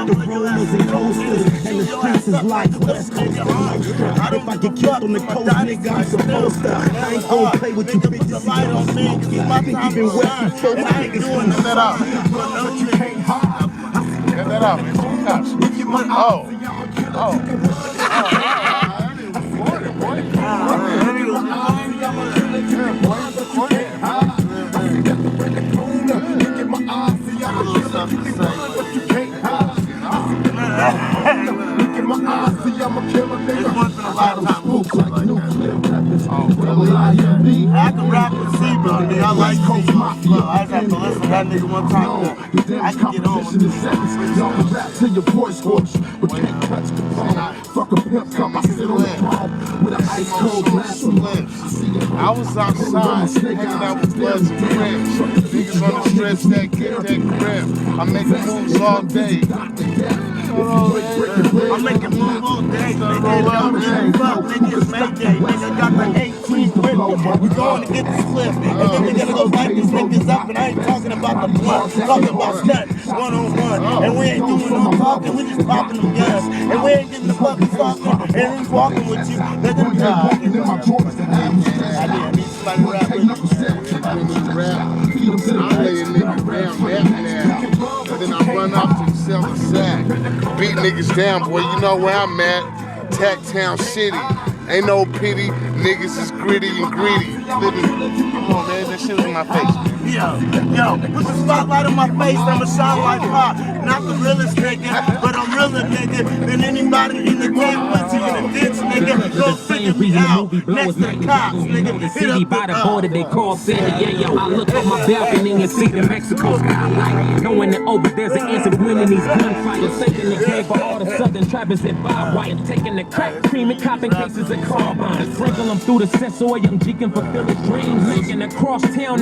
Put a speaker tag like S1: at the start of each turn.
S1: like the rollers and coasters, and the streets is like West Coast. If I get killed on the coast, nigga, I'm supposed to. I ain't gon' play with you bitches. I think you been wet before my niggas doing that up.
S2: Get that up.
S3: I can rap with Zebra, nigga. I like Zebra. I just have to listen to that nigga one time. I can get on with this.
S4: Y'all can rap till your voice hoarse, but can't touch the phone. Fuck a pimp cup, I sit on the throne with an ice cold glass of lips.
S2: I was outside, hanging out with Bloods and Crips. Niggas on the stretch that get that grip. I'm making moves all day.
S3: I'm making moves all day, nigga. Don't give a fuck, nigga. It's Mayday, nigga. Got the 18 with me. We going to get the slip. And then we gotta go light these niggas up. And I ain't talking about the blunt. Talking about stunts, one-on-one. And we ain't doing no talking. We just popping them guns. And we ain't getting the fucking talking. And who's walking with you? Let them die. I need somebody to rap with you.
S2: I'm laying niggas down now. And then I run up to sell the sack. Beat niggas down, boy. You know where I'm at. Tack Town City. Ain't no pity. Niggas is gritty and greedy. Come on, man. That shit was in my face.
S3: Yo, put the spotlight on my face, I'ma shine like pop. Not the realest nigga, but I'm realer nigga than anybody in the game with you in the ditch, nigga. Go figure me out. Next to the cops, nigga. Hit up
S5: by the border they call San Diego. I look on my balcony and see the Mexico skyline. Knowing that over there's an answer to winning these gunfights. Taking the game for all the southern trappers that buy white. Taking the crack, creaming, copping cases of carbine. Sprinkle them through the sensor, young G can fulfill his dreams. Making a cross town.